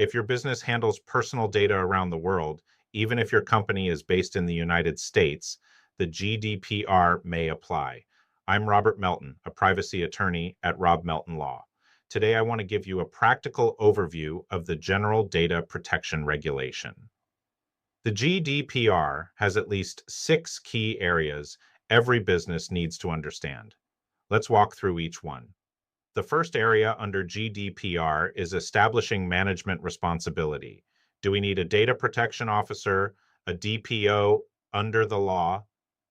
If your business handles personal data around the world, even if your company is based in the United States, the GDPR may apply. I'm Robert Melton, a privacy attorney at Rob Melton Law. Today, I want to give you a practical overview of the General Data Protection Regulation. The GDPR has at least 6 key areas every business needs to understand. Let's walk through each one. The first area under GDPR is establishing management responsibility. Do we need a data protection officer, a DPO under the law?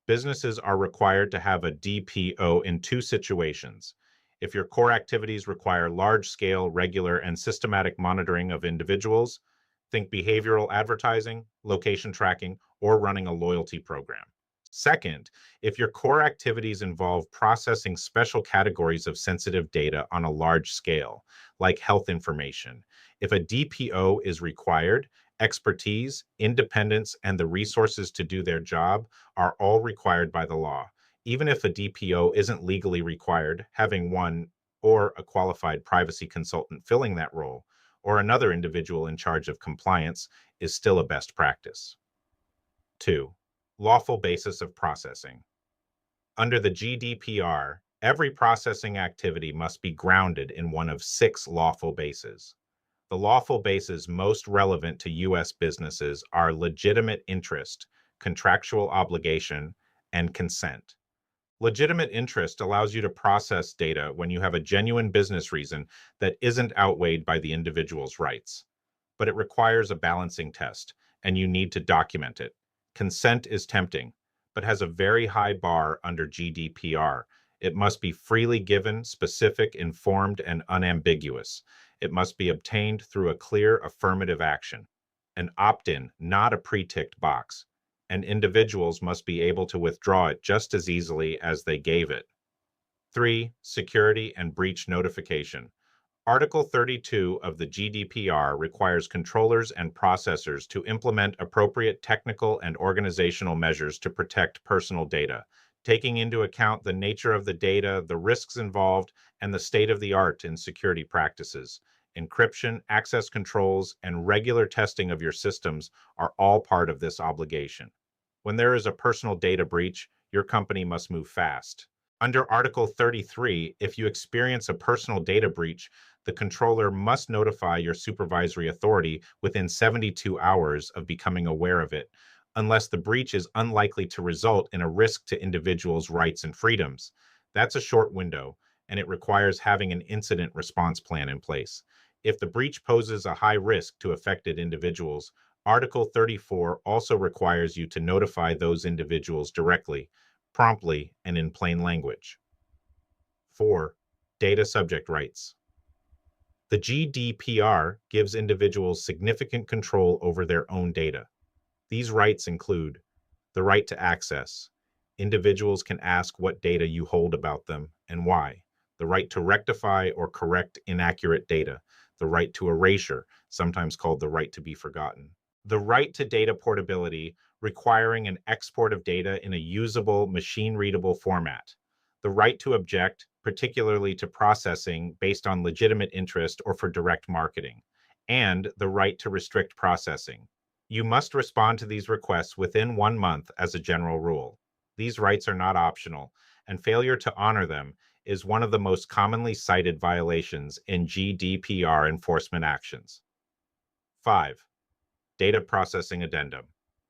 Businesses are required to have a DPO in 2 situations. If your core activities require large-scale, regular, and systematic monitoring of individuals, think behavioral advertising, location tracking, or running a loyalty program. Second, if your core activities involve processing special categories of sensitive data on a large scale, like health information, if a DPO is required, expertise, independence, and the resources to do their job are all required by the law. Even if a DPO isn't legally required, having one or a qualified privacy consultant filling that role, or another individual in charge of compliance is still a best practice. 2. Lawful basis of processing. Under the GDPR, every processing activity must be grounded in one of 6 lawful bases. The lawful bases most relevant to U.S. businesses are legitimate interest, contractual obligation, and consent. Legitimate interest allows you to process data when you have a genuine business reason that isn't outweighed by the individual's rights. But it requires a balancing test, and you need to document it. Consent is tempting, but has a very high bar under GDPR. It must be freely given, specific, informed, and unambiguous. It must be obtained through a clear affirmative action, an opt-in, not a pre-ticked box, and individuals must be able to withdraw it just as easily as they gave it. 3. Security and breach notification. Article 32 of the GDPR requires controllers and processors to implement appropriate technical and organizational measures to protect personal data, taking into account the nature of the data, the risks involved, and the state of the art in security practices. Encryption, access controls, and regular testing of your systems are all part of this obligation. When there is a personal data breach, your company must move fast. Under Article 33, if you experience a personal data breach, the controller must notify your supervisory authority within 72 hours of becoming aware of it, unless the breach is unlikely to result in a risk to individuals' rights and freedoms. That's a short window, and it requires having an incident response plan in place. If the breach poses a high risk to affected individuals, Article 34 also requires you to notify those individuals directly, promptly, and in plain language. 4. Data subject rights. The GDPR gives individuals significant control over their own data. These rights include the right to access. Individuals can ask what data you hold about them and why. The right to rectify or correct inaccurate data. The right to erasure, sometimes called the right to be forgotten. The right to data portability, requiring an export of data in a usable, machine-readable format. The right to object, particularly to processing based on legitimate interest or for direct marketing. And the right to restrict processing. You must respond to these requests within 1 month as a general rule. These rights are not optional, and failure to honor them is one of the most commonly cited violations in GDPR enforcement actions. 5. Data processing addendum.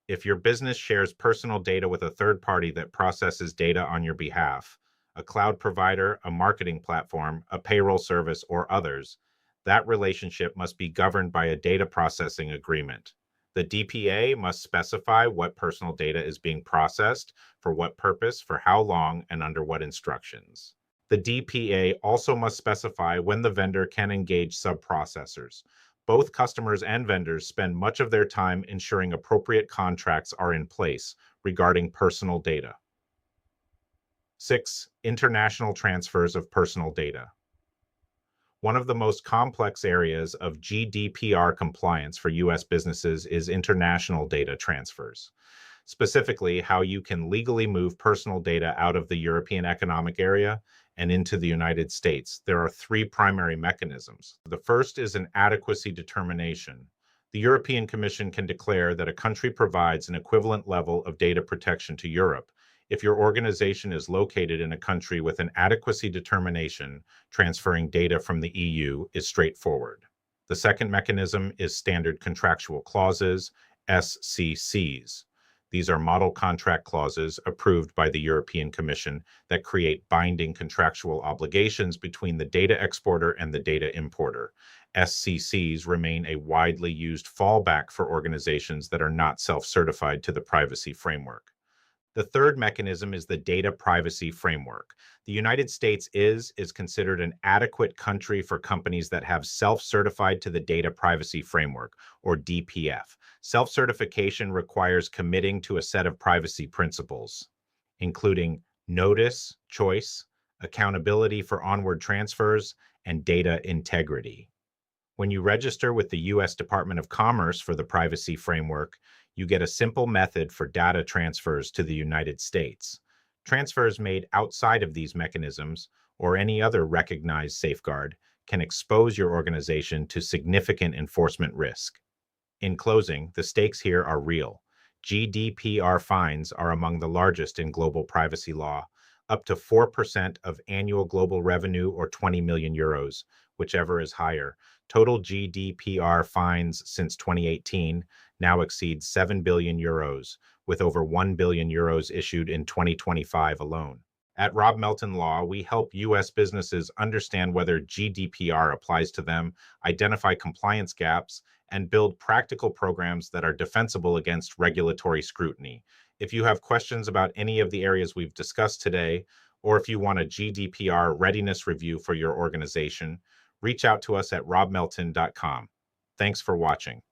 If your business shares personal data with a third party that processes data on your behalf, a cloud provider, a marketing platform, a payroll service, or others, that relationship must be governed by a data processing agreement. The DPA must specify what personal data is being processed, for what purpose, for how long, and under what instructions. The DPA also must specify when the vendor can engage sub-processors. Both customers and vendors spend much of their time ensuring appropriate contracts are in place regarding personal data. 6. International transfers of personal data. One of the most complex areas of GDPR compliance for U.S. businesses is international data transfers. Specifically, how you can legally move personal data out of the European Economic Area and into the United States, there are three primary mechanisms. The first is an adequacy determination. The European Commission can declare that a country provides an equivalent level of data protection to Europe if your organization is located in a country with an adequacy determination. Transferring data from the EU is straightforward. The second mechanism is standard contractual clauses, SCCs. These are model contract clauses approved by the European Commission that create binding contractual obligations between the data exporter and the data importer. SCCs remain a widely used fallback for organizations that are not self-certified to the privacy framework. The third mechanism is the data privacy framework. The United States is considered an adequate country for companies that have self-certified to the data privacy framework, or DPF. Self-certification requires committing to a set of privacy principles, including notice, choice, accountability for onward transfers, and data integrity. When you register with the U.S. Department of Commerce for the privacy framework, you get a simple method for data transfers to the United States. Transfers made outside of these mechanisms or any other recognized safeguard can expose your organization to significant enforcement risk. In closing, the stakes here are real. GDPR fines are among the largest in global privacy law, up to 4% of annual global revenue or 20 million euros, whichever is higher. Total GDPR fines since 2018 now exceed 7 billion euros, with over 1 billion euros issued in 2025 alone. At Rob Melton Law, we help U.S. businesses understand whether GDPR applies to them, identify compliance gaps, and build practical programs that are defensible against regulatory scrutiny. If you have questions about any of the areas we've discussed today, or if you want a GDPR readiness review for your organization, reach out to us at robmelton.com. Thanks for watching.